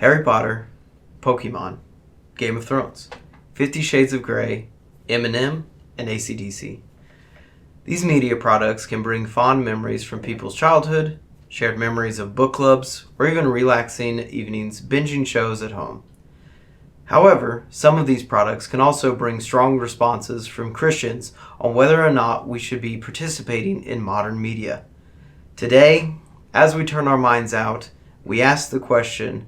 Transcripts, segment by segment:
Harry Potter, Pokémon, Game of Thrones, 50 Shades of Grey, Eminem, and AC/DC. These media products can bring fond memories from people's childhood, shared memories of book clubs, or even relaxing evenings binging shows at home. However, some of these products can also bring strong responses from Christians on whether or not we should be participating in modern media. Today, as we turn our minds out, we ask the question,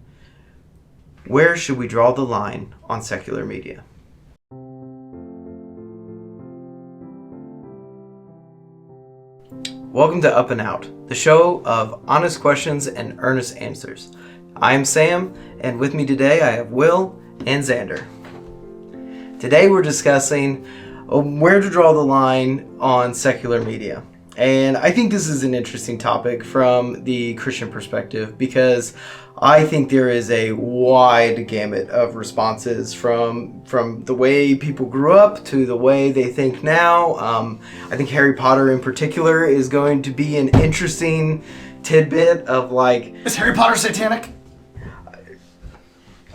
where should we draw the line on secular media? Welcome to Up+Out, the show of honest questions and earnest answers. I'm Sam, and with me today I have Will and Xander. Today we're discussing where to draw the line on secular media. And I think this is an interesting topic from the Christian perspective because I think there is a wide gamut of responses from the way people grew up to the way they think now. I think Harry Potter in particular is going to be an interesting tidbit of like... Is Harry Potter satanic?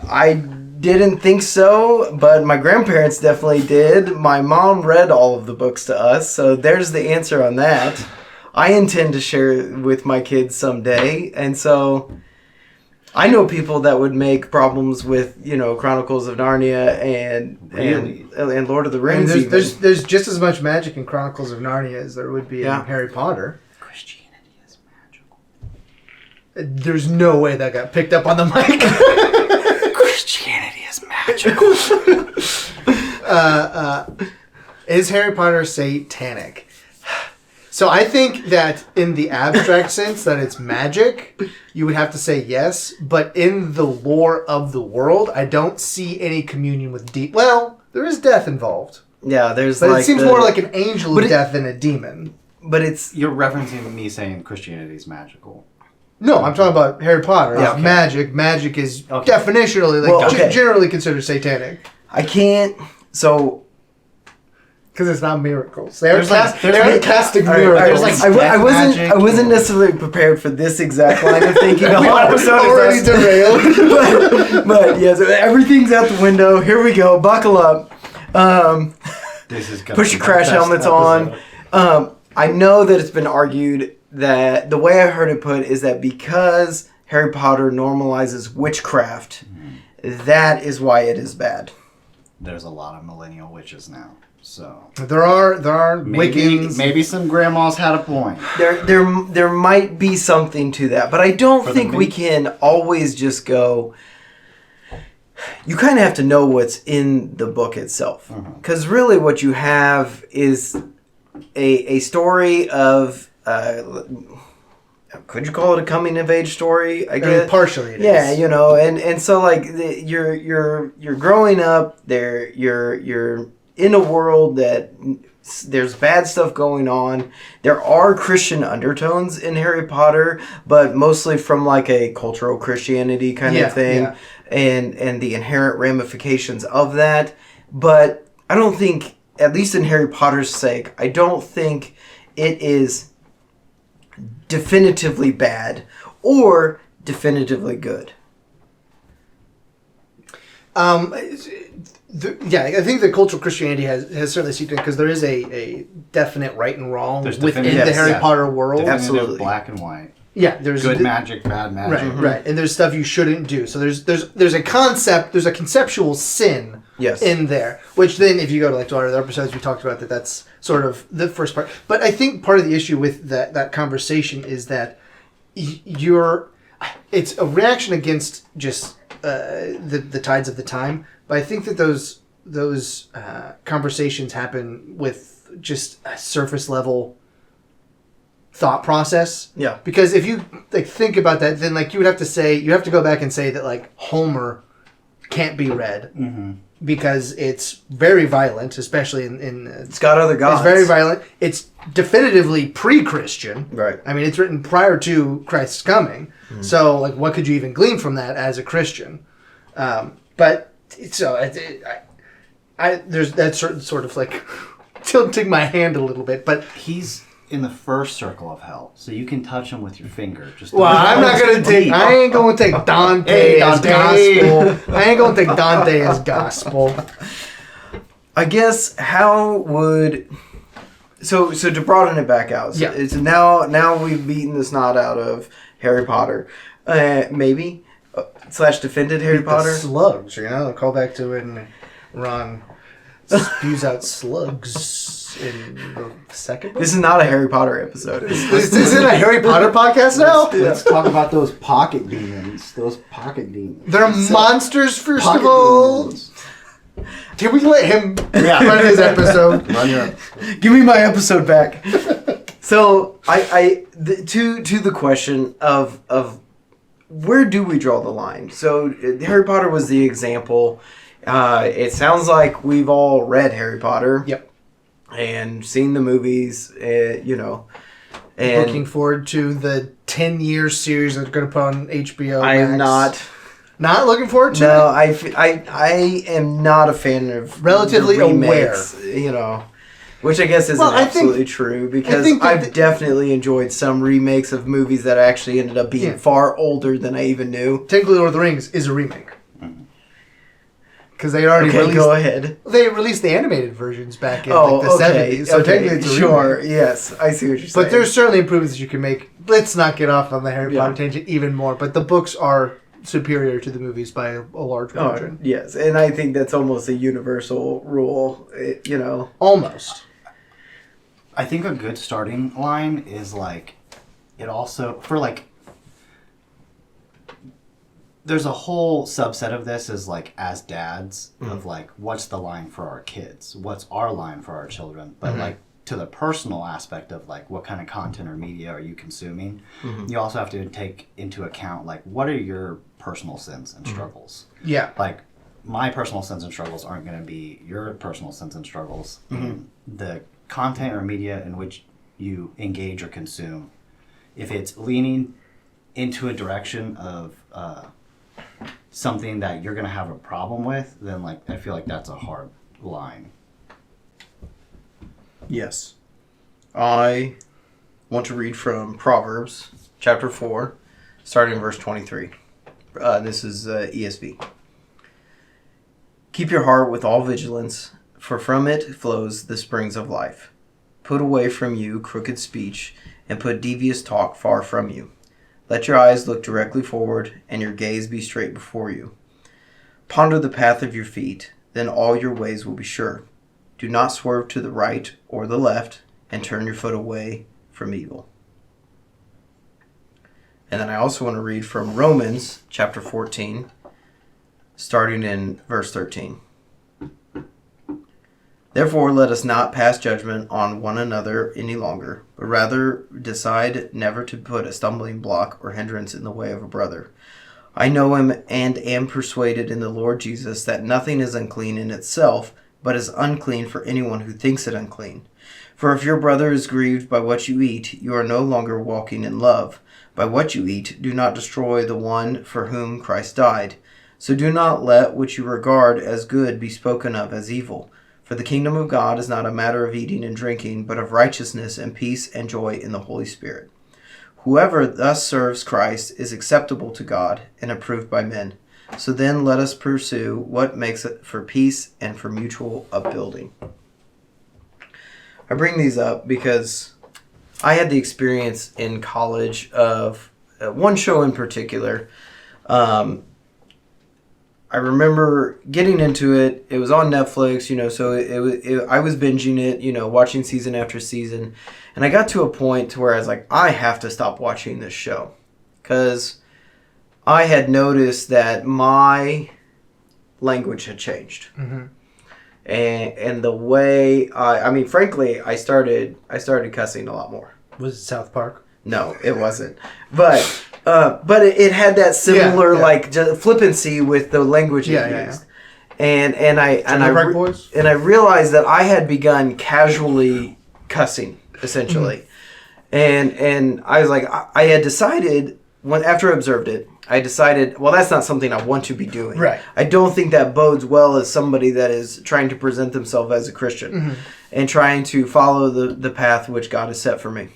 I didn't think so, but my grandparents definitely did. My mom read all of the books to us, so there's the answer on that. I intend to share it with my kids someday, and so I know people that would make problems with, Chronicles of Narnia and Lord of the Rings. I mean, there's just as much magic in Chronicles of Narnia as there would be in Harry Potter. Christianity is magical. There's no way that got picked up on the mic. Christianity is magical. Is Harry Potter satanic? So I think that in the abstract sense that it's magic, you would have to say yes. But in the lore of the world, I don't see any communion with Well, there is death involved. Yeah, there's but it seems more like an angel of death than a demon. But it's... You're referencing me saying Christianity is magical. No, I'm talking about Harry Potter. Yeah, okay. Magic is definitionally, generally considered satanic. I can't... So... Because it's not miracles. They're casting miracles. I wasn't necessarily prepared for this exact line of thinking. The whole episode already is derailed. but yes, everything's out the window. Here we go. Buckle up. This is put your crash helmets on. I know that it's been argued that the way I heard it put is that because Harry Potter normalizes witchcraft, that is why it is bad. There's a lot of millennial witches now. So there are Wiccans. Maybe some grandmas had a point. There might be something to that, but I don't think we can always just go. You kind of have to know what's in the book itself, because really what you have is a story of. Could you call it a coming of age story? I guess partially. It is. And so like you're growing up there. You're in a world that there's bad stuff going on. There are Christian undertones in Harry Potter, but mostly from like a cultural Christianity kind of thing, and the inherent ramifications of that. But I don't think, at least in Harry Potter's sake, I don't think it is definitively bad or definitively good. I think the cultural Christianity has certainly seeped in because there is a definite right and wrong within the Harry Potter world. Absolutely, black and white. Yeah, there's good magic, bad magic. Right, and there's stuff you shouldn't do. So there's a conceptual sin in there. Which then, if you go to like our other episodes, we talked about that's sort of the first part. But I think part of the issue with that conversation is that it's a reaction against just the tides of the time. But I think that those conversations happen with just a surface level thought process. Yeah. Because if you think about that, then you would have to go back and say that like Homer can't be read because it's very violent, especially in it's got other gods. It's very violent. It's definitively pre-Christian. Right. I mean, it's written prior to Christ's coming. So what could you even glean from that as a Christian? But so there's that certain sort of like tilting my hand a little bit, but in the first circle of hell, so you can touch them with your finger. Just Well, I'm not gonna take. I ain't gonna take Dante as gospel. I ain't gonna take Dante as gospel. I guess how would so to broaden it back out. So Yeah. It's now we've beaten the snot out of Harry Potter, maybe / defended Harry Potter. The slugs, call back to when Ron spews out slugs in the second book. This is not a Harry Potter episode. This isn't a Harry Potter podcast now. Let's talk about those pocket demons. Those pocket demons. They're monsters, first Pocket of all. demons. Can we let him run his episode? Run your Give me my episode back. So to the question of where do we draw the line? So Harry Potter was the example. It sounds like we've all read Harry Potter. Yep. And seen the movies, And Looking forward to the 10-year series that they're going to put on HBO. I am Max. Not looking forward to No, it? I am not a fan of Relatively the remakes, which I guess isn't absolutely true because I've definitely enjoyed some remakes of movies that actually ended up being far older than I even knew. Technically, Lord of the Rings is a remake. Because they already released. Go ahead. They released the animated versions back in the 70s, so technically it's a remake. Yes, I see what you're saying. But there's certainly improvements that you can make. Let's not get off on the Harry Potter tangent even more. But the books are superior to the movies by a large margin. Yes, and I think that's almost a universal rule. Almost. I think a good starting line is it also there's a whole subset of this is as dads of what's the line for our kids, what's our line for our children, but to the personal aspect of what kind of content or media are you consuming, you also have to take into account what are your personal sins and struggles. Yeah. My personal sins and struggles aren't going to be your personal sins and struggles. The content or media in which you engage or consume, if it's leaning into a direction of something that you're going to have a problem with, then I feel like that's a hard line. Yes. I want to read from Proverbs chapter 4, starting in verse 23. This is ESV. Keep your heart with all vigilance, for from it flows the springs of life. Put away from you crooked speech, and put devious talk far from you. Let your eyes look directly forward, and your gaze be straight before you. Ponder the path of your feet, then all your ways will be sure. Do not swerve to the right or the left, and turn your foot away from evil. And then I also want to read from Romans chapter 14, starting in verse 13. Therefore, let us not pass judgment on one another any longer, but rather decide never to put a stumbling block or hindrance in the way of a brother. I know him and am persuaded in the Lord Jesus that nothing is unclean in itself, but is unclean for anyone who thinks it unclean. For if your brother is grieved by what you eat, you are no longer walking in love. By what you eat, do not destroy the one for whom Christ died. So do not let what you regard as good be spoken of as evil. For the kingdom of God is not a matter of eating and drinking, but of righteousness and peace and joy in the Holy Spirit. Whoever thus serves Christ is acceptable to God and approved by men. So then let us pursue what makes it for peace and for mutual upbuilding. I bring these up because I had the experience in college of one show in particular. I remember getting into it. It was on Netflix, so I was binging it, watching season after season. And I got to a point to where I was like, I have to stop watching this show. Because I had noticed that my language had changed. Mm-hmm. And the way, frankly, I started cussing a lot more. Was it South Park? No, it wasn't. But it had that similar flippancy with the language it used. And I realized that I had begun casually cussing essentially. And I was like, I had decided after I observed it, I decided, well, that's not something I want to be doing. Right. I don't think that bodes well as somebody that is trying to present themselves as a Christian and trying to follow the path which God has set for me.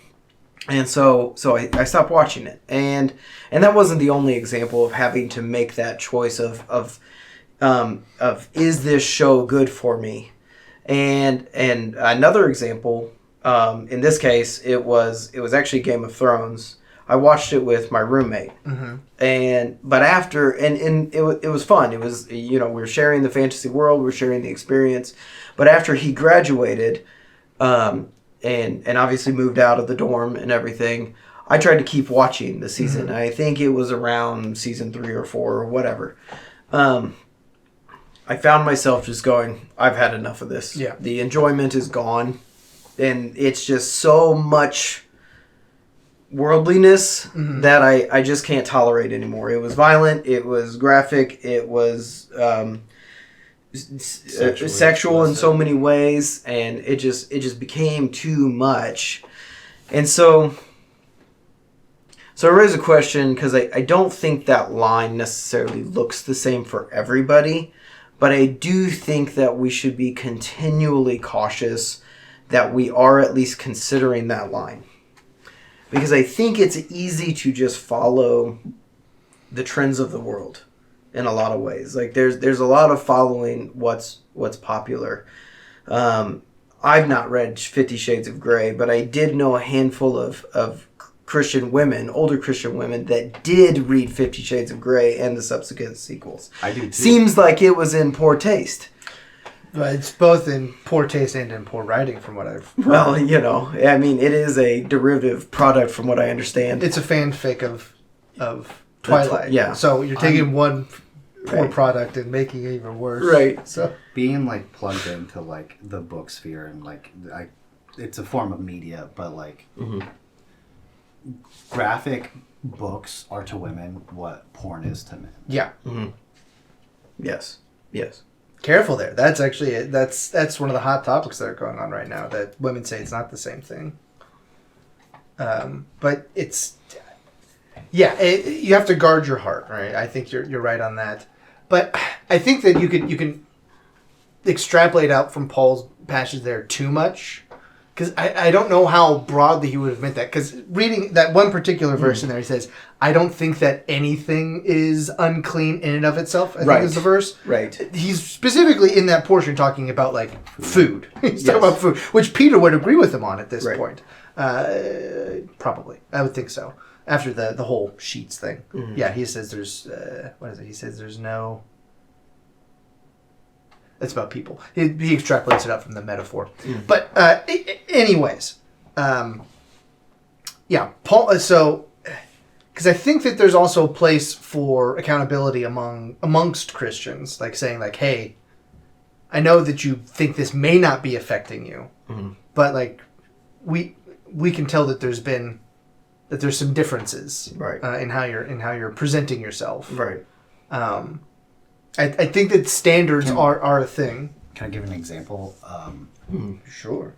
And so I stopped watching it, and that wasn't the only example of having to make that choice of is this show good for me, and another example, in this case it was actually Game of Thrones. I watched it with my roommate, but after it was fun. It was, we were sharing the fantasy world, we were sharing the experience, but after he graduated. And obviously moved out of the dorm and everything, I tried to keep watching the season. I think it was around season 3 or 4 or whatever. I found myself just going, I've had enough of this. Yeah. The enjoyment is gone. And it's just so much worldliness that I just can't tolerate anymore. It was violent. It was graphic. It was... sexual in so many ways, and it just became too much. And so I raise a question because I don't think that line necessarily looks the same for everybody, but I do think that we should be continually cautious that we are at least considering that line, because I think it's easy to just follow the trends of the world in a lot of ways. Like there's a lot of following what's popular. I've not read 50 Shades of Grey, but I did know a handful of Christian women, older Christian women, that did read 50 Shades of Grey and the subsequent sequels. I do too. Seems like it was in poor taste. But it's both in poor taste and in poor writing, from what I've heard. Well, I mean, it is a derivative product from what I understand. It's a fanfic of Twilight. Yeah. So you're taking one poor Right. product and making it even worse. Right. So Being like plugged into like the book sphere and like it's a form of media, but like graphic books are to women what porn is to men. yeah. Yes. Careful there. That's actually that's one of the hot topics that are going on right now, that women say it's not the same thing. But it's you have to guard your heart, right? I think you're right on that. But I think that you can extrapolate out from Paul's passage there too much, because I don't know how broadly he would have meant that. Because reading that one particular verse in there, he says, "I don't think that anything is unclean in and of itself." I think is the verse. Right. He's specifically in that portion talking about like food. He's talking Yes. about food, which Peter would agree with him on at this Right. point. Probably, I would think so. After the whole sheets thing, yeah, he says there's what is it? He says there's no. It's about people. He extrapolates it out from the metaphor. But anyways, yeah, Paul. So, because I think that there's also a place for accountability amongst Christians, like saying like, hey, I know that you think this may not be affecting you, but like we can tell that there's some differences, Right. In how you're presenting yourself. Right. I think that standards are a thing. Can I give an example? Sure.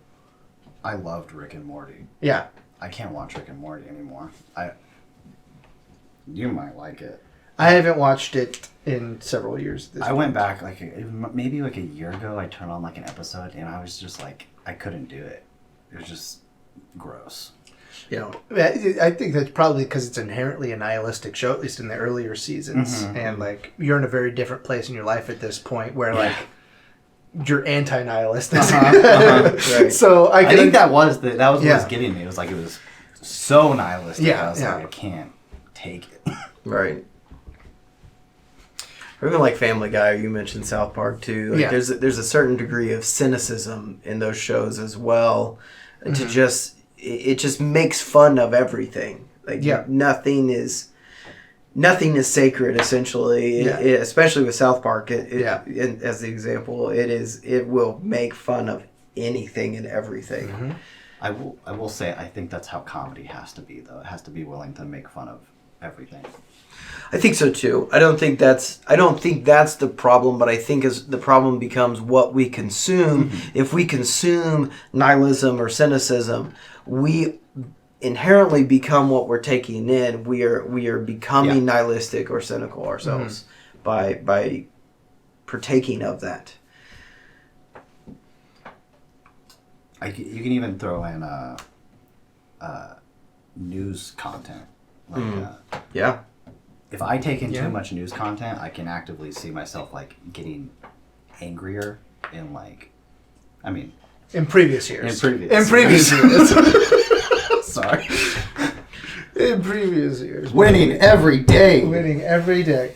I loved Rick and Morty. Yeah. I can't watch Rick and Morty anymore. You might like it. I haven't watched it in several years. I went back maybe like a year ago. I turned on like an episode and I was just like, I couldn't do it. It was just gross. I think that's probably because it's inherently a nihilistic show, at least in the earlier seasons, and like you're in a very different place in your life at this point where like you're anti-nihilist. Right. So I think that was what was Yeah. getting me. It was like it was so nihilistic. Yeah, I was yeah. like, I can't take it. Right. Or even like Family Guy, you mentioned South Park too. Like Yeah. there's a certain degree of cynicism in those shows as well. To just it just makes fun of everything. Like nothing is sacred essentially. Yeah. Especially with South Park. Yeah. As the example, it will make fun of anything and everything. I will say I think that's how comedy has to be though. It has to be willing to make fun of everything. I think so too. I don't think that's the problem, but I think the problem becomes what we consume. If we consume nihilism or cynicism, we inherently become what we're taking in. We are becoming nihilistic or cynical ourselves by partaking of that. You can even throw in news content. Yeah. If I take in too much news content, I can actively see myself like getting angrier in like, I mean, in previous years. In previous years. Sorry. In previous years. Winning every day. Winning every day.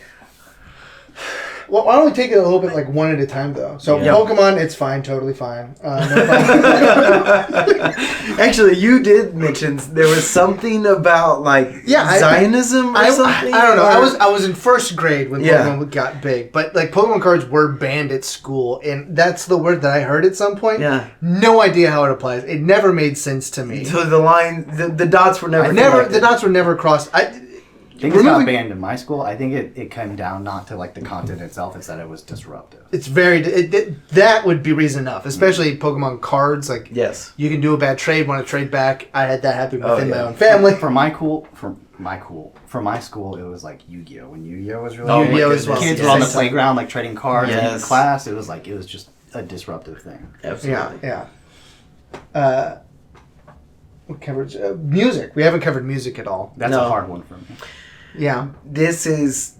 Well, why don't we take it a little bit like one at a time, though? So Pokemon, it's fine, totally fine. No problem. Actually, you did mention there was something about like Zionism or something. I don't know. I was in first grade when Pokemon got big, but like Pokemon cards were banned at school, and that's the word that I heard at some point. Yeah. No idea how it applies. It never made sense to me. So the line, the dots were never. The dots were never crossed. Things got banned in my school. I think it came down not to like the content itself; it's that it was disruptive. It's very that would be reason enough, especially Pokemon cards. Like, you can do a bad trade, want to trade back. I had that happen within my own family. For my school, it was like Yu-Gi-Oh. When Yu-Gi-Oh was really Yu-Gi-Oh as well. Kids were on the playground like trading cards in class. It was just a disruptive thing. Absolutely. Yeah. We covered music. We haven't covered music at all. That's a hard one for me. Yeah. This is...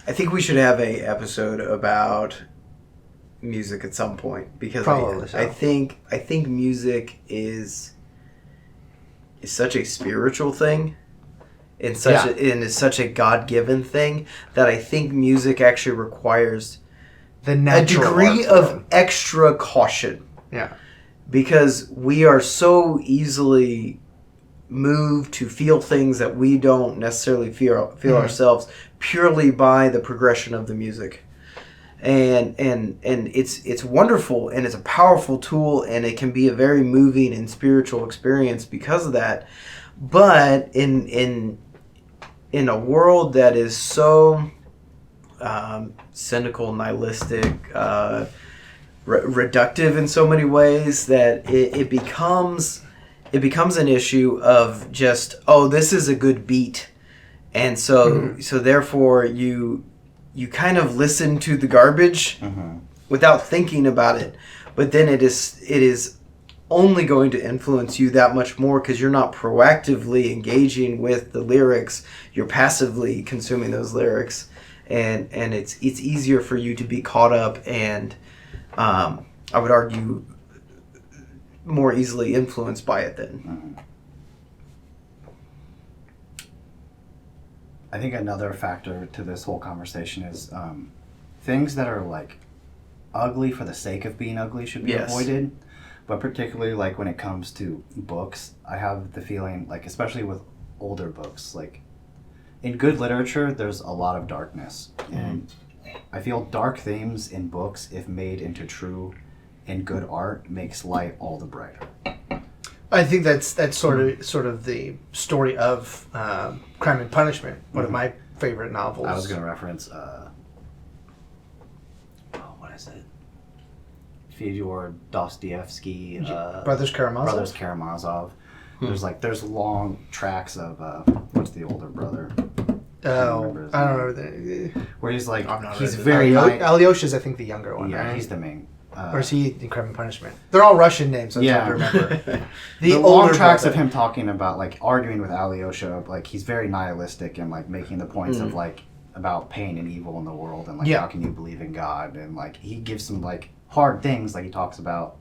I think we should have a episode about music at some point because I think music is such a spiritual thing and is such a God-given thing that I think music actually requires a degree of extra caution. Yeah. Because we are so easily moved to feel things that we don't necessarily feel ourselves purely by the progression of the music. And it's wonderful and it's a powerful tool and it can be a very moving and spiritual experience because of that. But in a world that is so cynical, nihilistic, reductive in so many ways that it becomes an issue of just, this is a good beat, and so therefore you kind of listen to the garbage without thinking about it, but then it is only going to influence you that much more because you're not proactively engaging with the lyrics, you're passively consuming those lyrics, and it's easier for you to be caught up and I would argue more easily influenced by it then. I think another factor to this whole conversation is things that are like ugly for the sake of being ugly should be avoided. But particularly like when it comes to books, I have the feeling like, especially with older books, like in good literature, there's a lot of darkness. And I feel dark themes in books, if made into true and good art, makes light all the brighter. I think that's sort of the story of Crime and Punishment, one of my favorite novels. I was going to reference, what is it? Fyodor Dostoevsky. Brothers Karamazov. There's long tracks of, what's the older brother? Oh, I don't remember. Where he's like, he's very... Alyosha's, I think, the younger one, yeah, right? he's the main... or is he in Crime and Punishment? They're all Russian names, so it's hard to remember. the long tracks of him talking about, like, arguing with Alyosha, like, he's very nihilistic and, like, making the points of, like, about pain and evil in the world and, like, how can you believe in God? And, like, he gives some, like, hard things, like, he talks about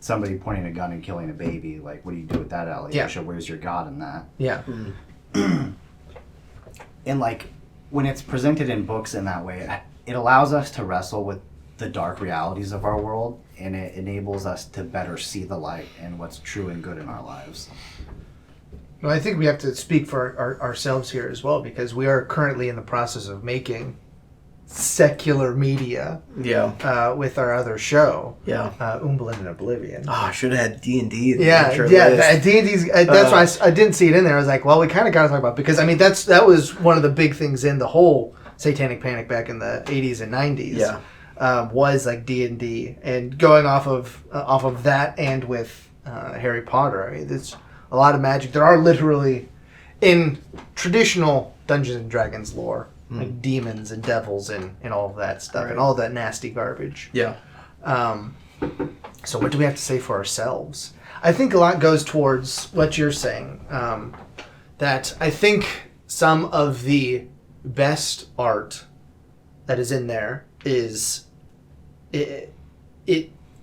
somebody pointing a gun and killing a baby. Like, what do you do with that, Alyosha? Where's your God in that? Yeah. And, like, when it's presented in books in that way, it allows us to wrestle with the dark realities of our world, and it enables us to better see the light and what's true and good in our lives. Well, I think we have to speak for ourselves here as well, because we are currently in the process of making secular media with our other show, Umberland and Oblivion. I should have had D&D. D&D's. That's why I didn't see it in there. I was like, well, we kind of got to talk about it, because I mean that was one of the big things in the whole Satanic Panic back in the 80s and 90s. Yeah. Was like D&D, and going off of that, and with Harry Potter. I mean, it's a lot of magic. There are literally, in traditional Dungeons and Dragons lore, like demons and devils and all of that stuff, Right. and all that nasty garbage. Yeah. So what do we have to say for ourselves? I think a lot goes towards what you're saying. That I think some of the best art that is in there is it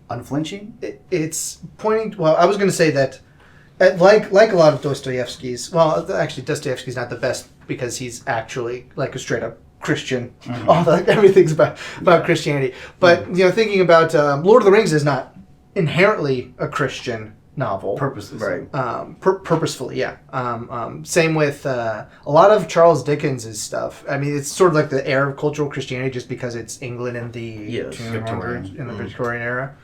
Unflinching? it's pointing. Well, I was going to say that, like a lot of Dostoevsky's. Well, actually, Dostoevsky's not the best because he's actually like a straight up Christian. Everything's about Christianity. But thinking about Lord of the Rings is not inherently a Christian novel. Purposes. Right. Purposefully, yeah. Same with a lot of Charles Dickens' stuff. I mean, it's sort of like the era of cultural Christianity just because it's England in the Victorian era.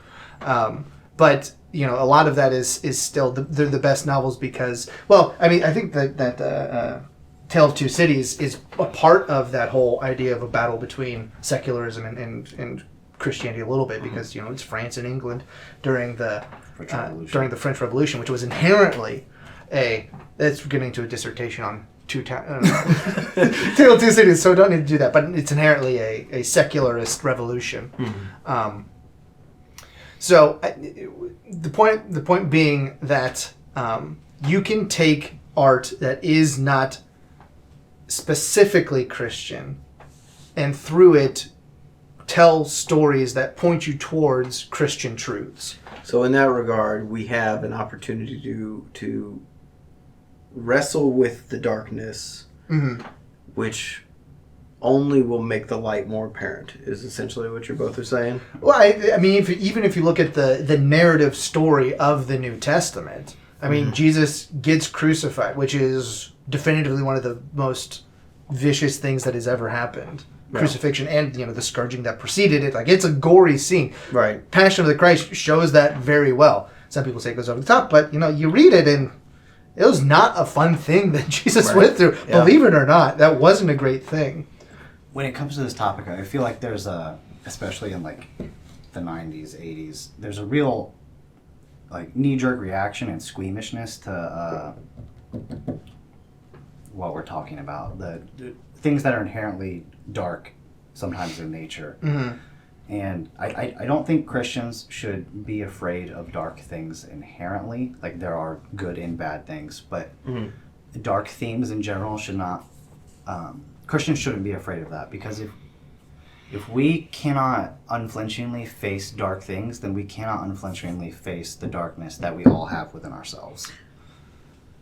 But a lot of that is still they're the best novels because, well, I mean, I think that Tale of Two Cities is a part of that whole idea of a battle between secularism and Christianity a little bit because it's France and England during the French Revolution, which was inherently that's getting into a dissertation on Tale of Two Cities, so don't need to do that. But it's inherently a secularist revolution. So the point being that you can take art that is not specifically Christian and through it tell stories that point you towards Christian truths. So in that regard, we have an opportunity to wrestle with the darkness, which only will make the light more apparent, is essentially what you both are saying. Well, I mean, even if you look at the narrative story of the New Testament, I mean, Jesus gets crucified, which is definitively one of the most vicious things that has ever happened. Yeah. Crucifixion and the scourging that preceded it. Like, it's a gory scene. Right. Passion of the Christ shows that very well. Some people say it goes over the top, but you read it and it was not a fun thing that Jesus went through. Yeah. Believe it or not, that wasn't a great thing. When it comes to this topic, I feel like there's especially in like the 90s, 80s, there's a real like knee-jerk reaction and squeamishness to what we're talking about. The things that are inherently dark sometimes in nature. And I don't think Christians should be afraid of dark things inherently. Like, there are good and bad things, but dark themes in general should not... Christians shouldn't be afraid of that, because if we cannot unflinchingly face dark things, then we cannot unflinchingly face the darkness that we all have within ourselves.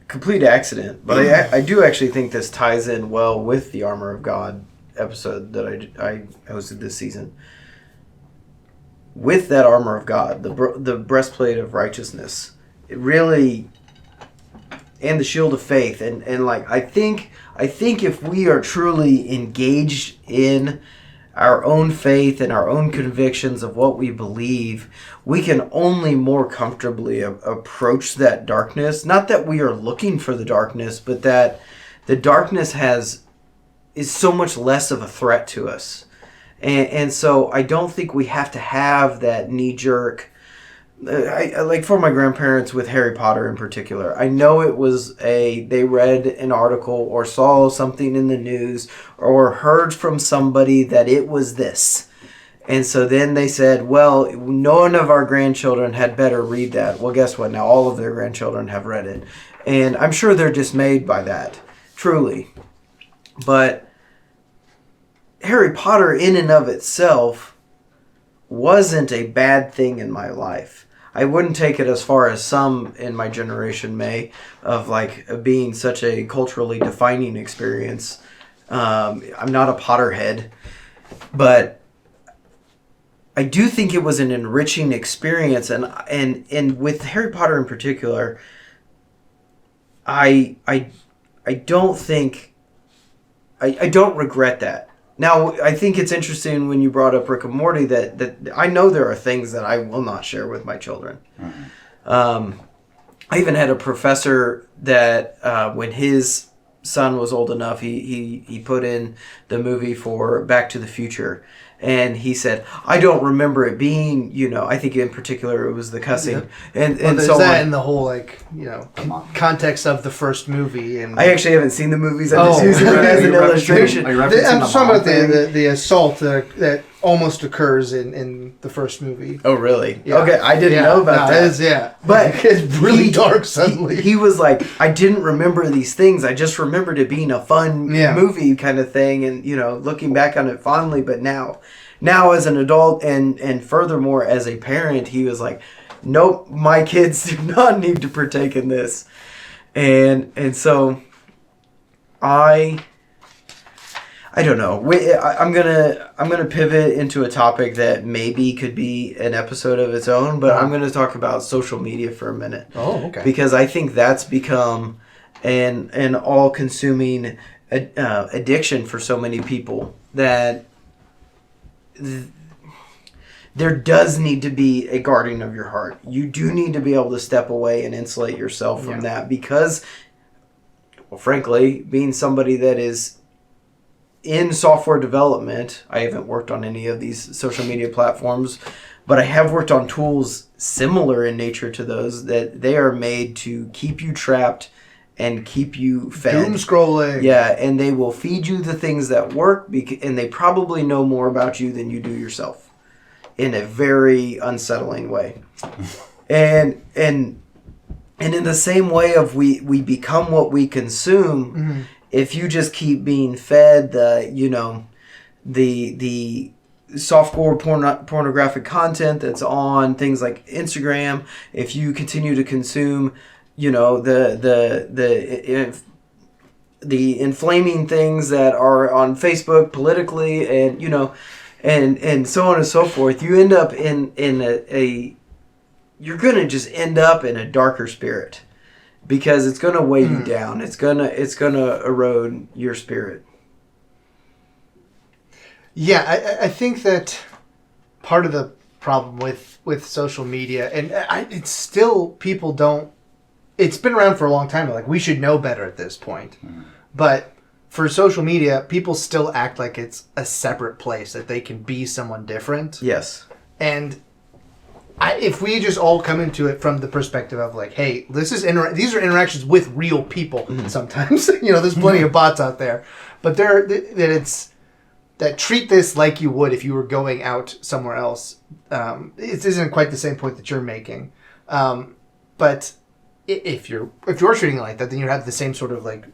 Complete accident, but I do actually think this ties in well with the Armor of God episode that I hosted this season. With that Armor of God, the breastplate of righteousness, it really, and the shield of faith, and like I think if we are truly engaged in our own faith and our own convictions of what we believe, we can only more comfortably approach that darkness. Not that we are looking for the darkness, but that the darkness is so much less of a threat to us. And so I don't think we have to have that knee-jerk... I like for my grandparents with Harry Potter in particular, I know it was they read an article or saw something in the news or heard from somebody that it was this. And so then they said, well, none of our grandchildren had better read that. Well, guess what? Now all of their grandchildren have read it. And I'm sure they're dismayed by that, truly. But Harry Potter in and of itself wasn't a bad thing in my life. I wouldn't take it as far as some in my generation may, of like being such a culturally defining experience. I'm not a Potterhead, but I do think it was an enriching experience, and with Harry Potter in particular, I don't think I don't regret that. Now, I think it's interesting when you brought up Rick and Morty that I know there are things that I will not share with my children. I even had a professor that when his son was old enough, he put in the movie for Back to the Future. And he said, I don't remember it being, I think in particular it was the cussing. Yeah. And there's so that on. in the whole, context of the first movie. And I actually haven't seen the movies. I'm just using it as an illustration. Are you I'm referencing just talking about the the assault that almost occurs in the first movie. Oh, really? Yeah. Okay, I didn't know about that. But it's really dark suddenly. He was like, I didn't remember these things. I just remembered it being a fun movie kind of thing, and looking back on it fondly. But now as an adult and furthermore as a parent, he was like, nope, my kids do not need to partake in this, and so I don't know. I'm gonna pivot into a topic that maybe could be an episode of its own, but I'm gonna talk about social media for a minute. Oh, okay. Because I think that's become an all-consuming addiction for so many people that there does need to be a guarding of your heart. You do need to be able to step away and insulate yourself from that because, well, frankly, being somebody that is in software development, I haven't worked on any of these social media platforms, but I have worked on tools similar in nature to those that they are made to keep you trapped and keep you fed. Doom scrolling. Yeah, and they will feed you the things that work, and they probably know more about you than you do yourself in a very unsettling way. And in the same way of we become what we consume. Mm-hmm. If you just keep being fed the softcore pornographic content that's on things like Instagram, if you continue to consume, the inflaming things that are on Facebook politically, and and so on and so forth, you end up in you're gonna just end up in a darker spirit. Because it's gonna weigh you down. It's gonna erode your spirit. Yeah, I think that part of the problem with social media, and it's still people don't. It's been around for a long time. Like we should know better at this point, but for social media, people still act like it's a separate place that they can be someone different. Yes, and. If we just all come into it from the perspective of like, hey, this is these are interactions with real people. Mm-hmm. Sometimes, there's plenty of bots out there, but that treat this like you would if you were going out somewhere else. It isn't quite the same point that you're making, but if you're treating it like that, then you have the same sort of like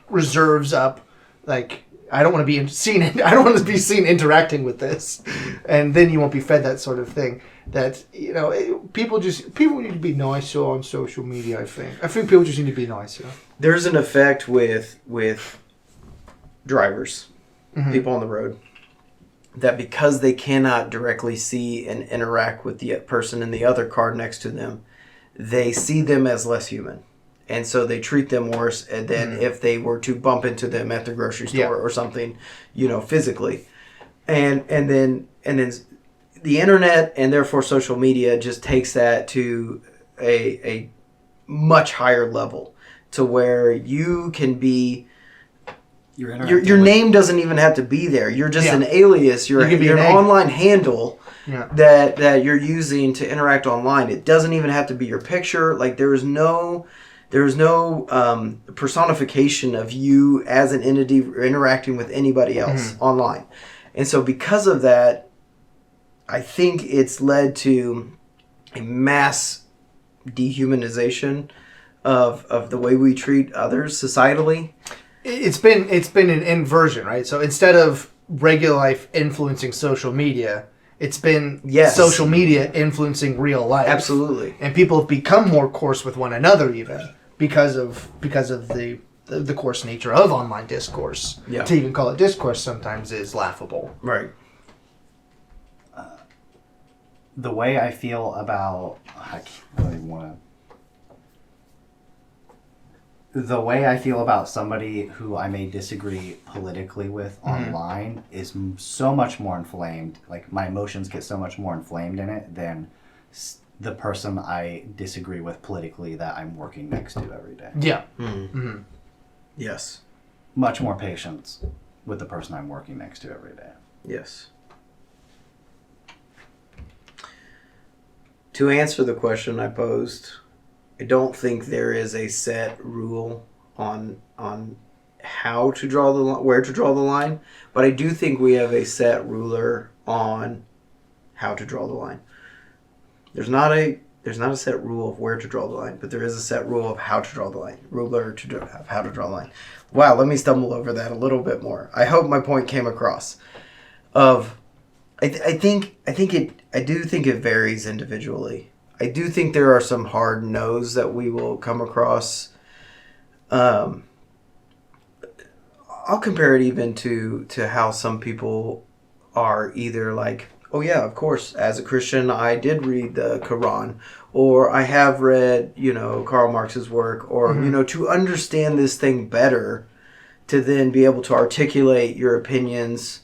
reserves up, like. I don't want to be seen. I don't want to be seen interacting with this, and then you won't be fed that sort of thing. That people need to be nicer on social media. I think people just need to be nicer. There's an effect with drivers, people on the road, that because they cannot directly see and interact with the person in the other car next to them, they see them as less human. And so they treat them worse than if they were to bump into them at the grocery store or something, physically. And then the internet and therefore social media just takes that to a much higher level, to where you can be. Your name doesn't even have to be there. You're just an alias. You're an online handle that you're using to interact online. It doesn't even have to be your picture. Like there's no personification of you as an entity interacting with anybody else online. And so because of that, I think it's led to a mass dehumanization of the way we treat others societally. It's been an inversion, right? So instead of regular life influencing social media, it's been social media influencing real life. Absolutely. And people have become more coarse with one another even because of the coarse nature of online discourse. Yeah. To even call it discourse sometimes is laughable. Right. The way I feel about the way I feel about somebody who I may disagree politically with online is so much more inflamed. Like my emotions get so much more inflamed in it than the person I disagree with politically that I'm working next to every day. Yeah. Yes. much more patience with the person I'm working next to every day. Yes. To answer the question I posed, I don't think there is a set rule on how to draw the line, where to draw the line, but I do think we have a set ruler on how to draw the line. There's not a set rule of where to draw the line, but there is a set rule of how to draw the line. Ruler of how to draw the line. Wow, let me stumble over that a little bit more. I hope my point came across. I do think it varies individually. I do think there are some hard no's that we will come across. I'll compare it even to how some people are either like, oh yeah, of course, as a Christian, I did read the Quran, or I have read, Karl Marx's work, or, to understand this thing better, to then be able to articulate your opinions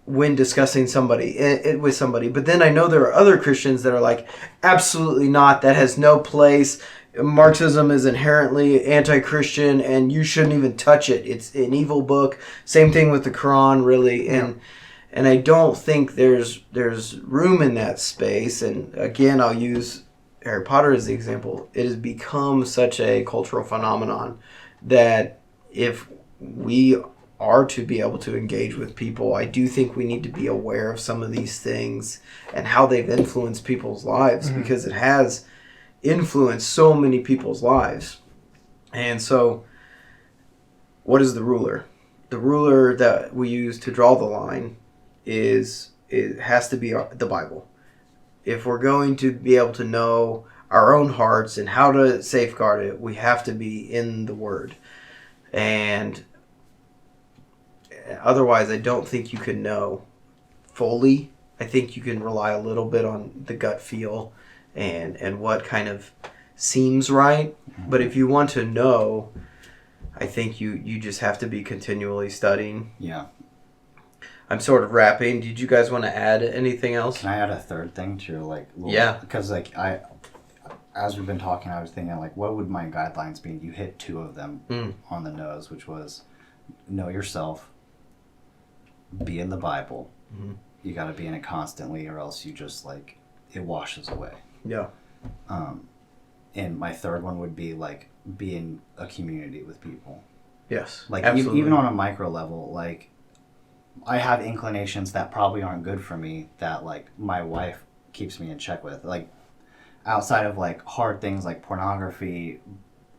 when discussing with somebody. But then I know there are other Christians that are like, absolutely not, that has no place. Marxism is inherently anti-Christian and you shouldn't even touch it. It's an evil book. Same thing with the Quran, really. And I don't think there's room in that space. And again, I'll use Harry Potter as the example. It has become such a cultural phenomenon that if we are to be able to engage with people, I do think we need to be aware of some of these things and how they've influenced people's lives, because it has influenced so many people's lives. And so, what is the ruler? The ruler that we use to draw the line it has to be the Bible. If we're going to be able to know our own hearts and how to safeguard it, we have to be in the Word. And otherwise, I don't think you can know fully. I think you can rely a little bit on the gut feel and what kind of seems right. But if you want to know, I think you just have to be continually studying. Yeah. I'm sort of wrapping. Did you guys want to add anything else? Can I add a third thing to your Yeah. Because as we've been talking, I was thinking what would my guidelines be? You hit two of them on the nose, which was know yourself, be in the Bible. Mm-hmm. You got to be in it constantly, or else you just it washes away. Yeah. And my third one would be be in a community with people. Yes. Absolutely. Even on a micro level, I have inclinations that probably aren't good for me that my wife keeps me in check with. Outside of hard things like pornography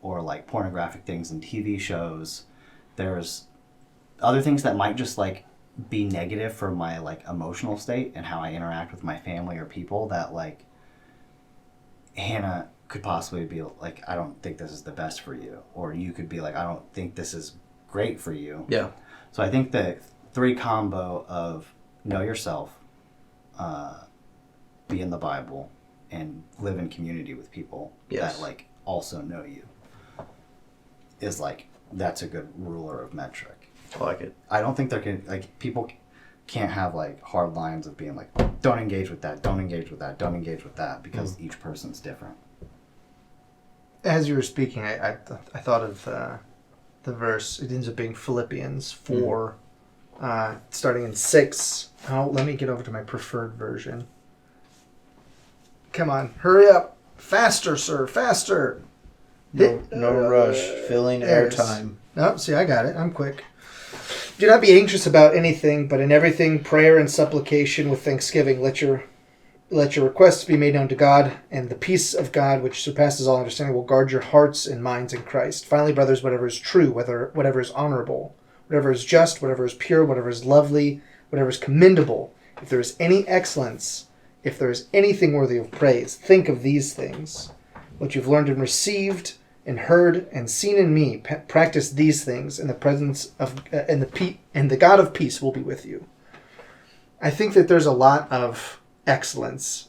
or pornographic things in TV shows, there's other things that might just be negative for my emotional state and how I interact with my family or people that Hannah could possibly be I don't think this is the best for you, or you could be I don't think this is great for you. Yeah. So I think the three combo of know yourself, be in the Bible, and live in community with people that also know you is that's a good ruler of metric. I like it. I don't think there can people can't have hard lines of being don't engage with that, don't engage with that, don't engage with that, because each person's different. As you were speaking, I thought of the verse. It ends up being Philippians 4, starting in 6. Oh, let me get over to my preferred version. Come on, hurry up. Faster, sir, faster. No rush. Filling airtime. Oh, see, I got it. I'm quick. Do not be anxious about anything, but in everything, prayer and supplication with thanksgiving, let your requests be made known to God, and the peace of God, which surpasses all understanding, will guard your hearts and minds in Christ. Finally, brothers, whatever is true, whatever is honorable, whatever is just, whatever is pure, whatever is lovely, whatever is commendable, if there is any excellence, if there is anything worthy of praise, think of these things. What you've learned and received and heard and seen in me, practice these things, and the presence of and the God of peace will be with you. I think that there's a lot of excellence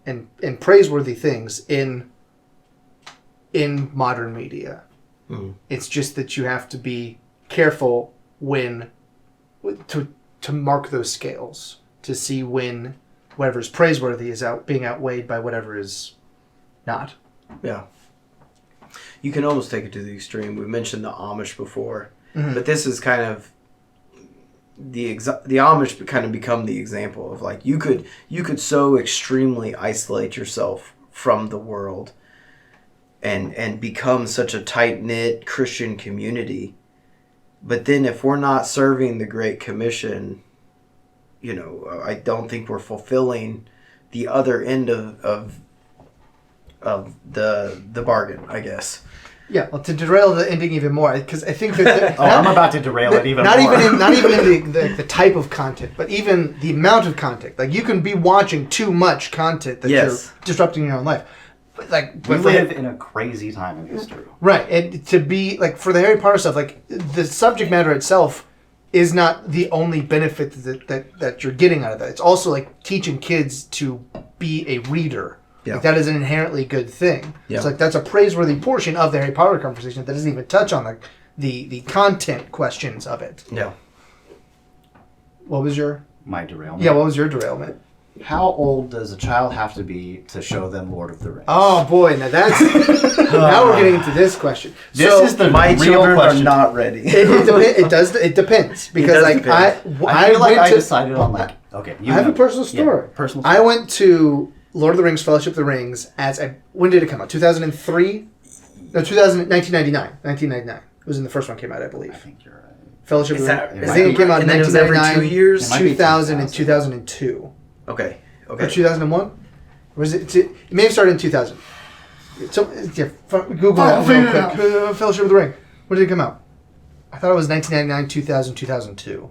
and praiseworthy things in modern media. It's just that you have to be careful to mark those scales to see when whatever is praiseworthy is being outweighed by whatever is not. Yeah. You can almost take it to the extreme. We mentioned the Amish before, but this is kind of the Amish kind of become the example of like you could so extremely isolate yourself from the world and become such a tight-knit Christian community. But then if we're not serving the Great Commission, I don't think we're fulfilling the other end of the bargain, I guess. Yeah, well, to derail the ending even more, because I think that I'm about to derail it even not more. Not even in the type of content, but even the amount of content. Like you can be watching too much content that you're disrupting your own life. But we live in a crazy time in history, right? And to be like for the Harry Potter stuff, like the subject matter itself is not the only benefit that you're getting out of that. It's also like teaching kids to be a reader. Yeah. Like that is an inherently good thing. Yeah. It's like that's a praiseworthy portion of the Harry Potter conversation that doesn't even touch on the content questions of it. Yeah. What was my derailment? Yeah, what was your derailment? How old does a child have to be to show them Lord of the Rings? Oh boy, now that's now we're getting into this question. This is the my real children question. are not ready. It depends because I feel like I decided on like okay. I have a personal story. Yeah, personal story. I went to Lord of the Rings, Fellowship of the Rings when did it come out? 2003? No, 1999. 1999. It was when the first one came out, I believe. I think you're right. Fellowship of the Rings. I think it came out in 1999, 2000, and 2002. Okay. Or 2001? Or was it? It may have started in 2000. So, yeah, Google that real quick. Fellowship of the Ring. When did it come out? I thought it was 1999, 2000, 2002.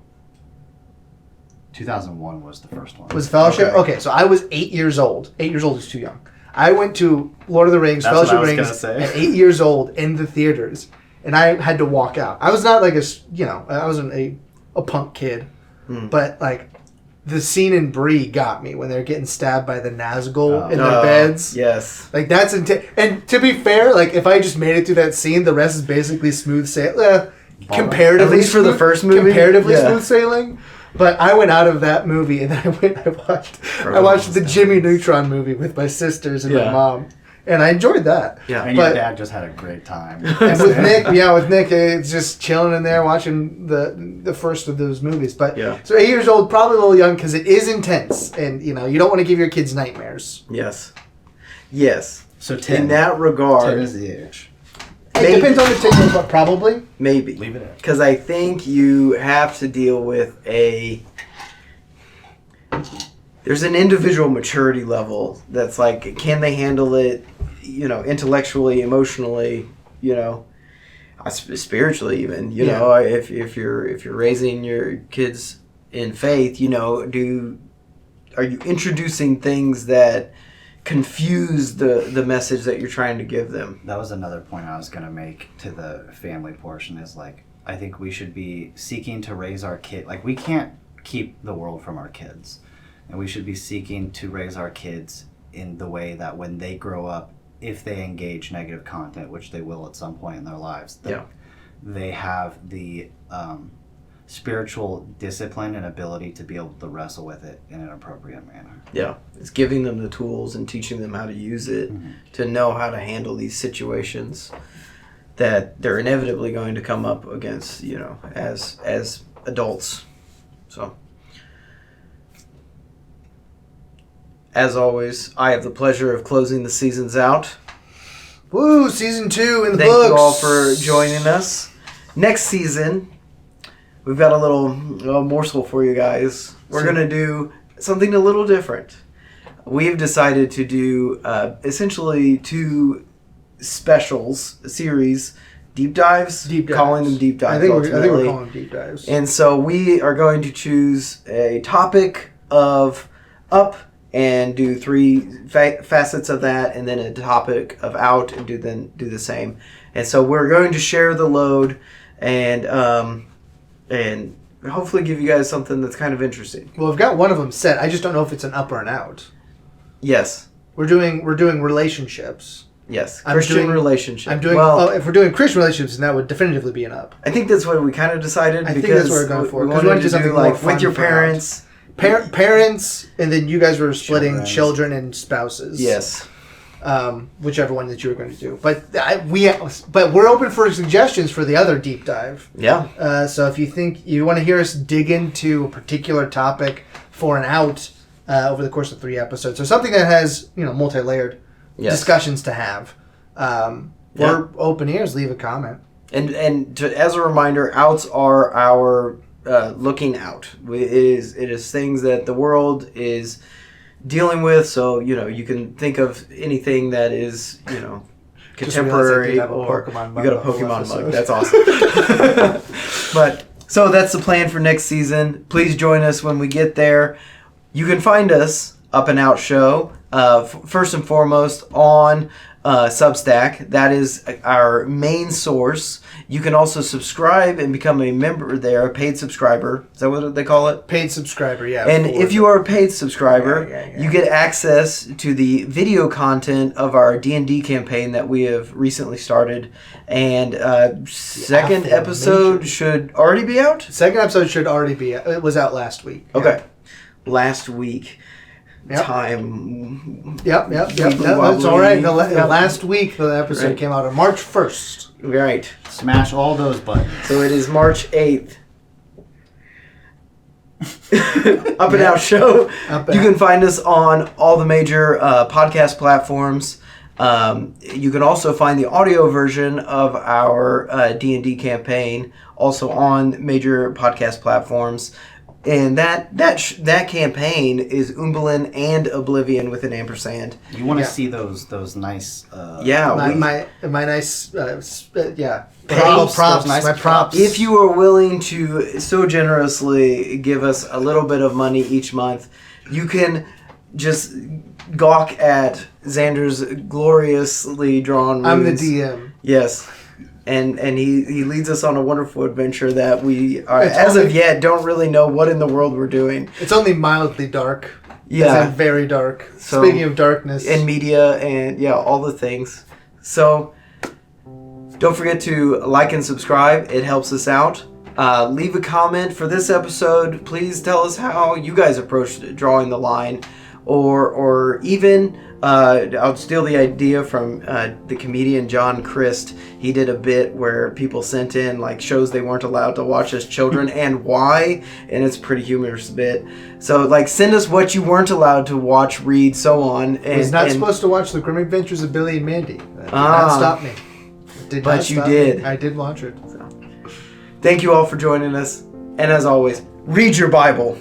2001 was the first one. Was Fellowship? Okay, so I was 8 years old. 8 years old is too young. I went to Lord of the Rings, Fellowship of the Rings at 8 years old in the theaters, and I had to walk out. I was not like I wasn't a punk kid, but like the scene in Bree got me when they're getting stabbed by the Nazgul in their beds. Yes. Like that's intense. And to be fair, like if I just made it through that scene, the rest is basically smooth sailing. Comparatively, at least for the first movie, comparatively smooth sailing. But I went out of that movie and then I watched the Jimmy Neutron movie with my sisters and my mom, and I enjoyed that. Yeah, and your dad just had a great time. And with Nick, it's just chilling in there watching the first of those movies. But so 8 years old, probably a little young because it is intense, and you don't want to give your kids nightmares. Yes. So 10. In that regard, 10 is the age. It depends on the ticket, but probably. Maybe. Leave it at. Because I think you have to deal with there's an individual maturity level that's like, can they handle it, intellectually, emotionally, spiritually even, if you're raising your kids in faith, are you introducing things that confuse the message that you're trying to give them? That was another point I was going to make to the family portion is like, I think we should be seeking to raise our kid. Like we can't keep the world from our kids, and we should be seeking to raise our kids in the way that when they grow up, if they engage negative content, which they will at some point in their lives, they have the spiritual discipline and ability to be able to wrestle with it in an appropriate manner. Yeah, it's giving them the tools and teaching them how to use it to know how to handle these situations that they're inevitably going to come up against, as adults. So, as always, I have the pleasure of closing the seasons out. Woo, season 2 in the books. Thank you all for joining us. Next season, we've got a little morsel for you guys. We're going to do something a little different. We've decided to do essentially 2 specials, a series, deep dives. Calling them deep dives. I think we're calling them deep dives. And so we are going to choose a topic of Up and do 3 facets of that, and then a topic of Out and do the same. And so we're going to share the load and hopefully give you guys something that's kind of interesting. Well, we've got one of them set. I just don't know if it's an up or an out. Yes. We're doing relationships. Yes, Christian relationships. If we're doing Christian relationships, then that would definitively be an up. I think that's what we kind of decided. I think that's what we're going for. We wanted to do like with your parents. Parents, and then you guys were splitting children and spouses. Yes. whichever one that you were going to do. But we're open for suggestions for the other deep dive. Yeah. So if you think you want to hear us dig into a particular topic for an out over the course of 3 episodes, or something that has multi-layered discussions to have, we're open ears. Leave a comment. And as a reminder, outs are our looking out. It is things that the world is dealing with. So you can think of anything that is contemporary. Or you got a Pokemon mug. That's awesome. But so that's the plan for next season. Please join us when we get there. You can find us Up and Out Show first and foremost on Substack. That is our main source. You can also subscribe and become a member there, a paid subscriber. Is that what they call it? Paid subscriber, yeah. And if you are a paid subscriber, you get access to the video content of our D&D campaign that we have recently started. And second episode should already be out? Second episode should already be out. It was out last week. Okay. Last week. Yep. Time. Yep. No, that's all right. Last week, the episode came out on March 1st. Right. Smash all those buttons. So it is March 8th. Up and Out Show. You can find us on all the major podcast platforms. You can also find the audio version of our D&D campaign also on major podcast platforms. And that campaign is Umberlin and Oblivion with an ampersand. You want to see those nice... my nice... props. Nice my props. If you are willing to so generously give us a little bit of money each month, you can just gawk at Xander's gloriously drawn runes. I'm the DM. Yes. And he leads us on a wonderful adventure that we are, of yet don't really know what in the world we're doing. It's only mildly dark. Yeah. It's very dark. So, speaking of darkness. And media and all the things. So don't forget to like and subscribe. It helps us out. Leave a comment for this episode. Please tell us how you guys approached drawing the line. Or even... I'll steal the idea from the comedian John Christ. He did a bit where people sent in shows they weren't allowed to watch as children and why, and it's a pretty humorous bit. So send us what you weren't allowed to watch, read, so on. And, I was not supposed to watch The Grim Adventures of Billy and Mandy. That did not stop me. But you did. Me. I did watch it. So. Thank you all for joining us, and as always, read your Bible.